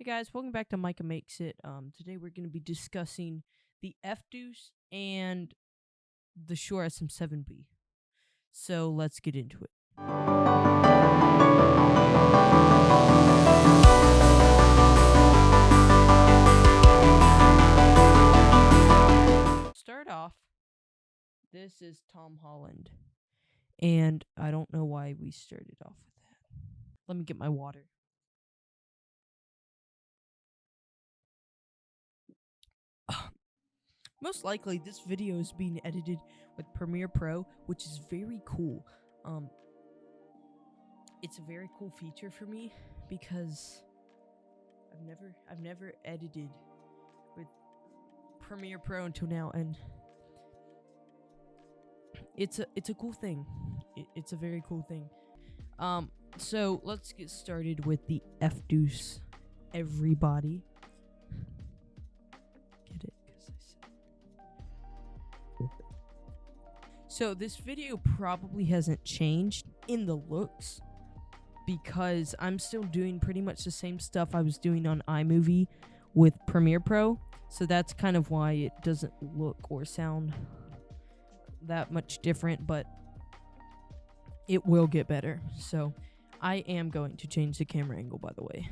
Hey guys, welcome back to Micah Makes It. Today we're going to be discussing the FDUCE and the Shure SM7b. So let's get into it. Start off, this is Tom Holland, and I don't know why we started off with that. Let me get my water. Most likely, this video is being edited with Premiere Pro, which is very cool. It's a very cool feature for me because I've never edited with Premiere Pro until now, and it's a cool thing. It's a very cool thing. So let's get started with the FDUCE. Everybody. So this video probably hasn't changed in the looks because I'm still doing pretty much the same stuff I was doing on iMovie with Premiere Pro. So that's kind of why it doesn't look or sound that much different, but it will get better. So I am going to change the camera angle, by the way.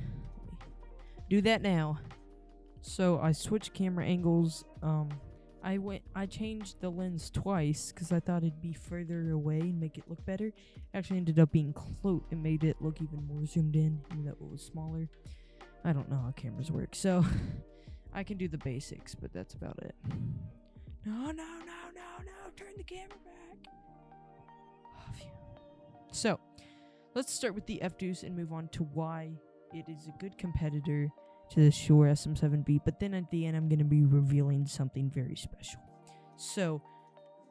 Do that now. So I switched camera angles. I changed the lens twice because I thought it'd be further away and make it look better. It actually ended up being close. It made it look even more zoomed in, even though it was smaller. I don't know how cameras work, so I can do the basics, but that's about it. No, turn the camera back. Oh, phew. So, let's start with the FDUCE and move on to why it is a good competitor to the Shure SM7b, but then at the end I'm going to be revealing something very special. So,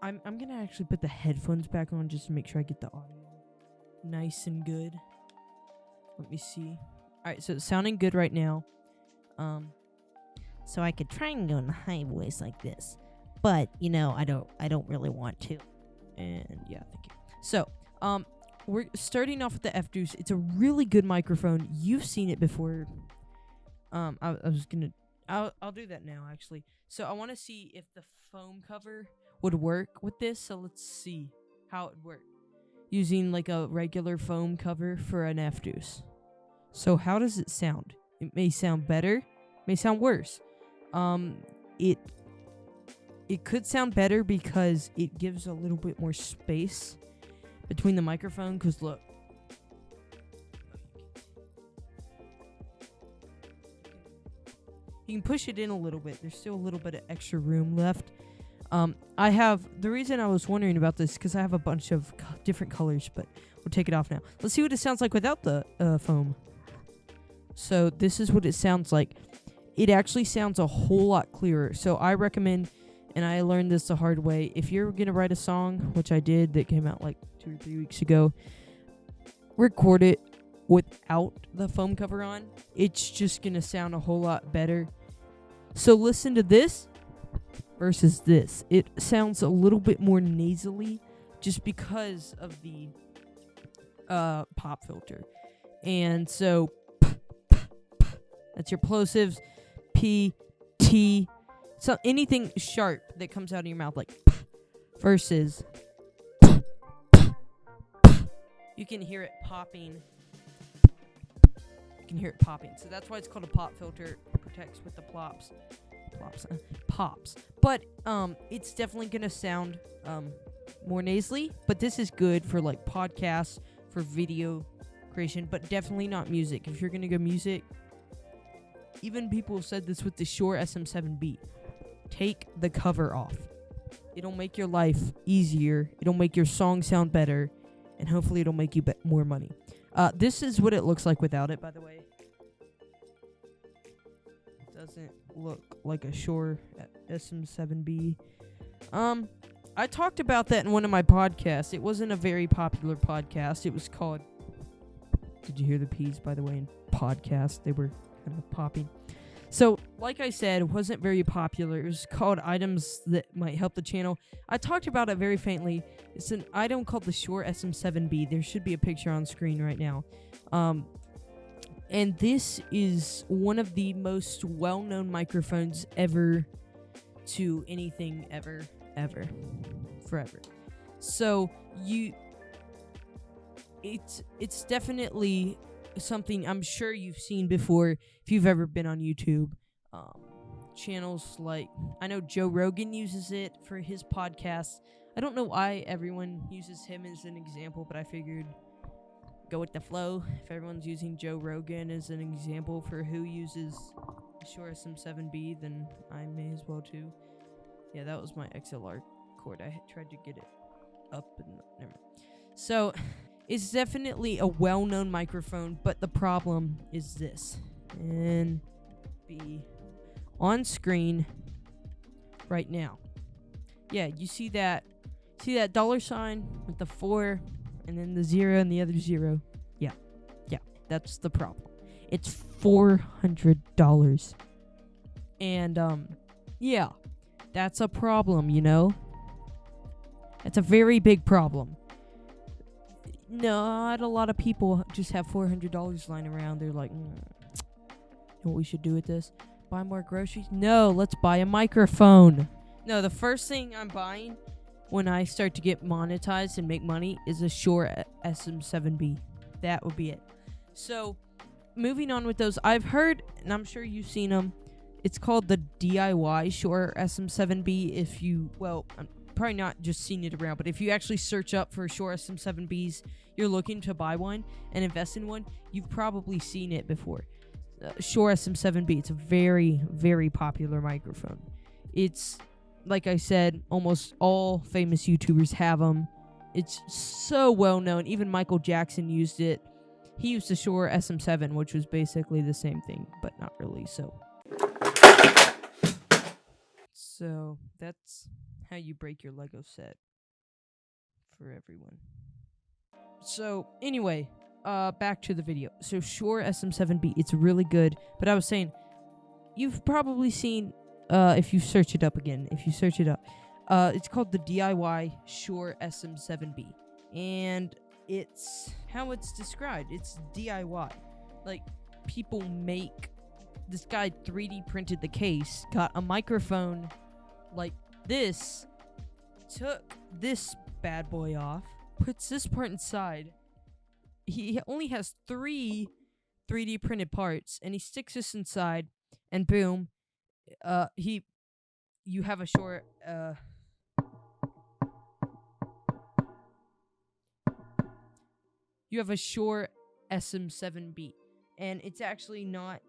I'm going to actually put the headphones back on just to make sure I get the audio nice and good. Let me see. Alright, so it's sounding good right now. So I could try and go in the high voice like this, but you know, I don't really want to. And yeah, thank you. So, we're starting off with the FDUCE. It's a really good microphone. You've seen it before. I'll do that now, actually. So I want to see if the foam cover would work with this. So let's see how it would work using like a regular foam cover for an FDUCE. So how does it sound? It may sound better, may sound worse. It could sound better because it gives a little bit more space between the microphone. Cause look. You can push it in a little bit. There's still a little bit of extra room left. The reason I was wondering about this because I have a bunch of different colors, but we'll take it off now. Let's see what it sounds like without the foam. So this is what it sounds like. It actually sounds a whole lot clearer. So I recommend, and I learned this the hard way, if you're going to write a song, which I did, that came out like 2 or 3 weeks ago, record it without the foam cover on. It's just going to sound a whole lot better. So listen to this versus this. It sounds a little bit more nasally just because of the pop filter. And so that's your plosives, P, T, so anything sharp that comes out of your mouth like versus you can hear it popping. You can hear it popping. So that's why it's called a pop filter. It protects with the pops. But it's definitely gonna sound more nasally. But this is good for like podcasts, for video creation, but definitely not music. If you're gonna go music, even people have said this with the Shure SM7b. Take the cover off. It'll make your life easier. It'll make your song sound better, and hopefully it'll make you more money. This is what it looks like without it, by the way. It doesn't look like a Shure SM7b. I talked about that in one of my podcasts. It wasn't a very popular podcast. It was called... Did you hear the P's, by the way, in podcast? They were kind of popping. So, like I said, it wasn't very popular. It was called Items That Might Help the Channel. I talked about it very faintly. It's an item called the Shure SM7b. There should be a picture on screen right now. And this is one of the most well-known microphones ever to anything ever, forever. So it's definitely something I'm sure you've seen before if you've ever been on YouTube. Channels like, I know Joe Rogan uses it for his podcast. I don't know why everyone uses him as an example, but I figured go with the flow. If everyone's using Joe Rogan as an example for who uses Shure SM7b, then I may as well too. Yeah, that was my XLR cord. I tried to get it up and never mind. So it's definitely a well-known microphone, but the problem is this. And be on screen right now. Yeah, you see that $sign with the 4 and then the 0 and the other 0. Yeah, that's the problem. It's $400. And yeah, that's a problem, you know? It's a very big problem. Not a lot of people just have $400 lying around. They're like, you know what we should do with this? Buy more groceries? No, let's buy a microphone. No, the first thing I'm buying when I start to get monetized and make money is a Shure SM7b. That would be it. So, moving on with those, I've heard, and I'm sure you've seen them, it's called the DIY Shure SM7b. I'm probably not just seen it around, but if you actually search up for Shure SM7bs, you're looking to buy one and invest in one, you've probably seen it before. Shure SM7b, it's a very, very popular microphone. It's, like I said, almost all famous YouTubers have them. It's so well known. Even Michael Jackson used it. He used the Shure SM7, which was basically the same thing, but not really. So that's how you break your Lego set for everyone. So anyway, back to the video. So Shure SM7b, it's really good. But I was saying, you've probably seen, if you search it up, it's called the DIY Shure SM7b. And it's how it's described. It's DIY. Like, people make, this guy 3D printed the case, got a microphone like this, took this bad boy off, puts this part inside. He only has 3 3D printed parts, and he sticks this inside, and boom, you have a Shure, you have a Shure SM7b, and it's actually not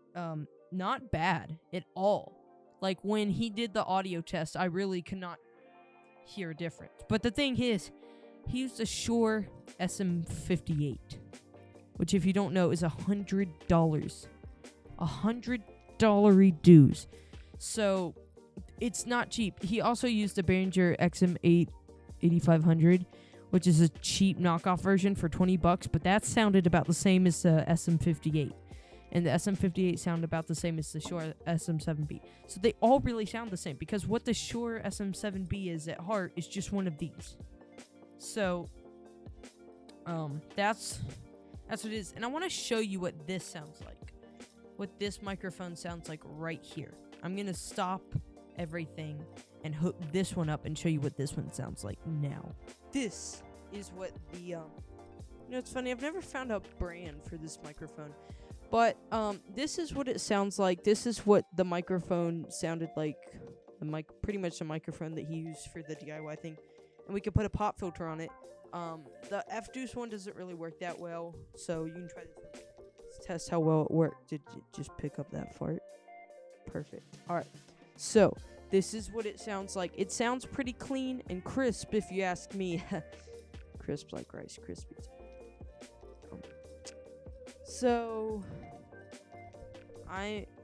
bad at all. Like, when he did the audio test, I really could not hear a difference. But the thing is, he used a Shure SM58, which, if you don't know, is $100. $100 dues. So it's not cheap. He also used the Behringer XM8 8500, which is a cheap knockoff version for $20, but that sounded about the same as the SM58. And the SM58 sounded about the same as the Shure SM7b. So they all really sound the same, because what the Shure SM7b is at heart is just one of these. So that's what it is. And I want to show you what this sounds like. What this microphone sounds like right here. I'm going to stop everything and hook this one up and show you what this one sounds like now. This is what the it's funny, I've never found a brand for this microphone. But this is what it sounds like. This is what the microphone sounded like. Pretty much the microphone that he used for the DIY thing. And we could put a pop filter on it. The FDUCE one doesn't really work that well, so you can try this one. Let's test how well it worked. Did you just pick up that fart? Perfect. Alright, so this is what it sounds like. It sounds pretty clean and crisp, if you ask me. Crisp like Rice Krispies. So,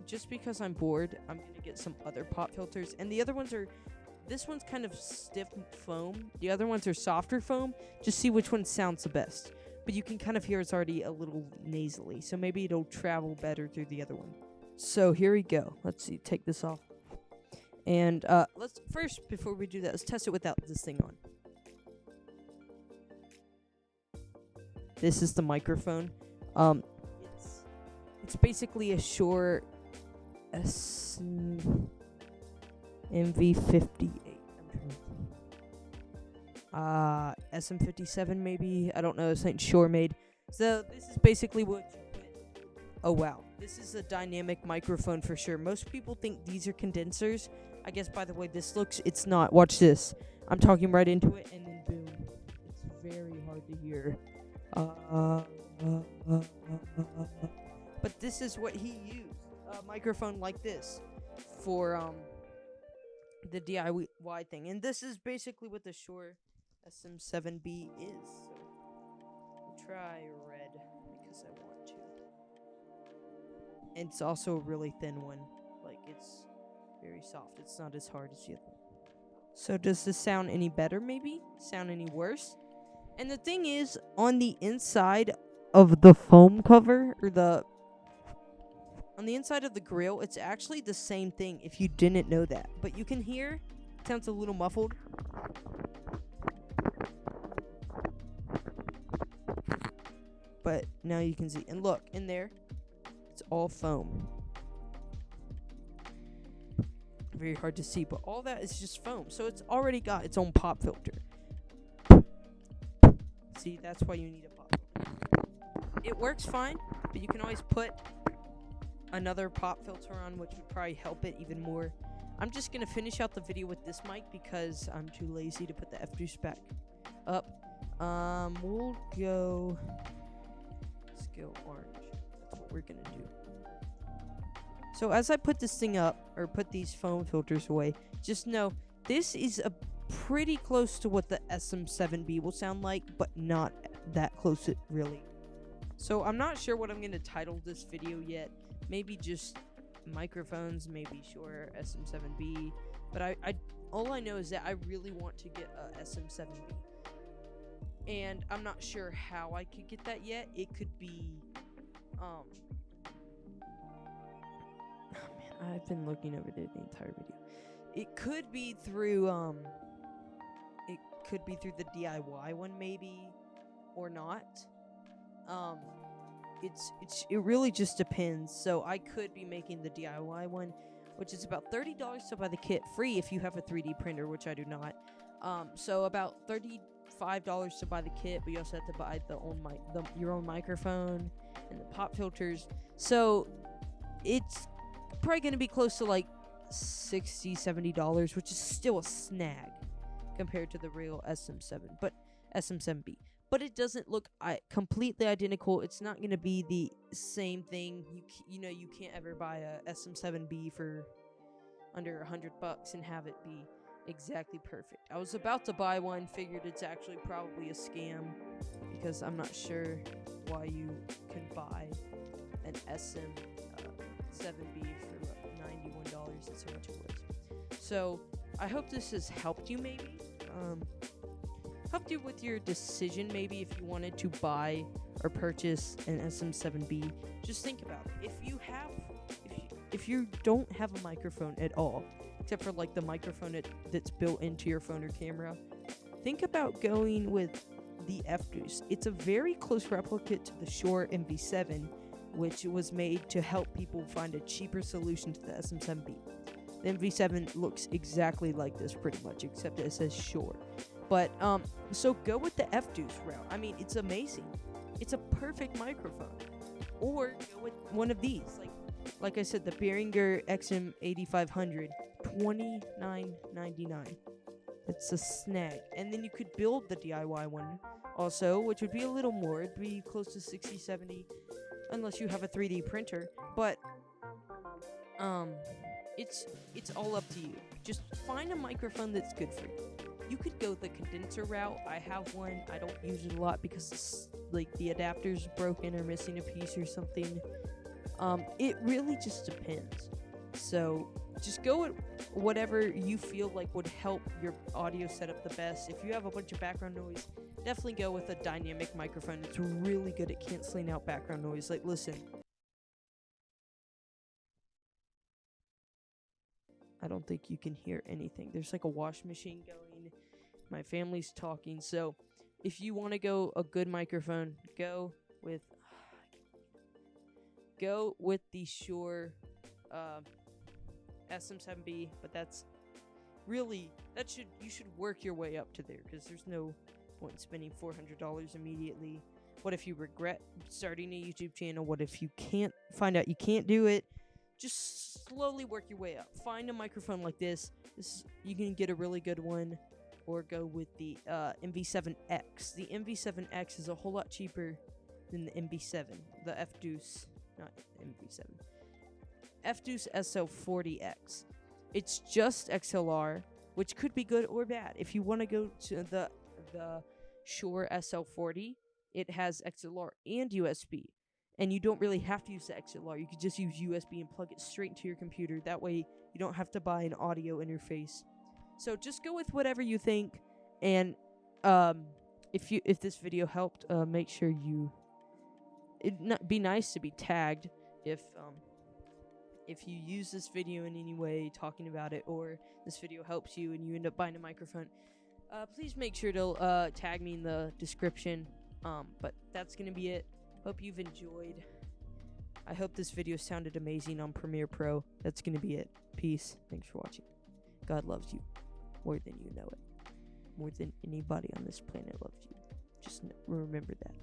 just because I'm bored, I'm going to get some other pop filters. And the other ones this one's kind of stiff foam. The other ones are softer foam. Just see which one sounds the best. But you can kind of hear it's already a little nasally. So maybe it'll travel better through the other one. So here we go. Let's see, take this off. And let's first, before we do that, let's test it without this thing on. This is the microphone. It's basically a Shure SM7b. SM57 maybe. I don't know. It's ain't Shure made. So this is basically what you put. Oh wow, this is a dynamic microphone for sure. Most people think these are condensers. I guess by the way this looks, it's not. Watch this. I'm talking right into it, and then boom. It's very hard to hear. But this is what he used. A microphone like this for the DIY thing. And this is basically what the Shure SM7b is. So we'll try red because I want to. And it's also a really thin one. Like, it's very soft. It's not as hard as the other one. So does this sound any better maybe? Sound any worse? And the thing is, on the inside of the foam cover, or on the inside of the grill, it's actually the same thing if you didn't know that. But you can hear, it sounds a little muffled. But now you can see. And look, in there, it's all foam. Very hard to see, but all that is just foam. So it's already got its own pop filter. See, that's why you need a pop filter. It works fine, but you can always put another pop filter on, which would probably help it even more. I'm just going to finish out the video with this mic because I'm too lazy to put the FDUCE back up. We'll go... Let's go orange. That's what we're going to do. So as I put this thing up, or put these foam filters away, just know this is a pretty close to what the SM7b will sound like, but not that close it really. So I'm not sure what I'm going to title this video yet. Maybe just microphones, maybe Shure SM7b. But I all I know is that I really want to get a SM7b. And I'm not sure how I could get that yet. It could be oh man, I've been looking over there the entire video. It could be through the DIY one maybe, or not. It really just depends. So I could be making the DIY one, which is about $30 to buy the kit, free if you have a 3D printer, which I do not. So about $35 to buy the kit, but you also have to buy your own microphone and the pop filters. So it's probably going to be close to like $60-$70, which is still a snag compared to the real SM7b. But it doesn't look completely identical. It's not going to be the same thing. You can't ever buy a SM7b for under $100 and have it be exactly perfect. I was about to buy one, figured it's actually probably a scam because I'm not sure why you can buy an SM7b for $91. That's how much it was. So I hope this has helped you maybe. Helped you with your decision maybe if you wanted to buy or purchase an SM7b. Just think about it. If you don't have a microphone at all, except for like the microphone that's built into your phone or camera, think about going with the FDUCE. It's a very close replica to the Shure MV7, which was made to help people find a cheaper solution to the SM7b. The MV7 looks exactly like this pretty much, except it says Shure. But, so go with the FDUCE route. I mean, it's amazing. It's a perfect microphone. Or go with one of these. Like I said, the Behringer XM8500, $29.99. It's a snag. And then you could build the DIY one also, which would be a little more. It'd be close to $60-$70, unless you have a 3D printer. But, it's all up to you. Just find a microphone that's good for you. You could go the condenser route. I have one. I don't use it a lot because the adapter's broken or missing a piece or something. It really just depends. So just go with whatever you feel like would help your audio setup the best. If you have a bunch of background noise, definitely go with a dynamic microphone. It's really good at canceling out background noise. Like, listen. I don't think you can hear anything. There's like a wash machine going. My family's talking. So if you want to go a good microphone, go with go with the Shure SM7b, but that's really you should work your way up to there, because there's no point in spending $400 immediately. What if you regret starting a YouTube channel? What if you find out you can't do it? Just slowly work your way up. Find a microphone like this. You can get a really good one, or go with the MV7X. The MV7X is a whole lot cheaper than the MV7, the FDUCE, not MV7. FDUCE SL40X. It's just XLR, which could be good or bad. If you want to go to the Shure SL40, it has XLR and USB. And you don't really have to use the XLR. You could just use USB and plug it straight into your computer. That way, you don't have to buy an audio interface. So just go with whatever you think. And if this video helped, make sure be nice to be tagged if you use this video in any way, talking about it, or this video helps you and you end up buying a microphone. Please make sure to tag me in the description. But that's gonna be it. Hope you've enjoyed. I hope this video sounded amazing on Premiere Pro. That's gonna be it. Peace. Thanks for watching. God loves you more than you know it. More than anybody on this planet loves you. Just remember that.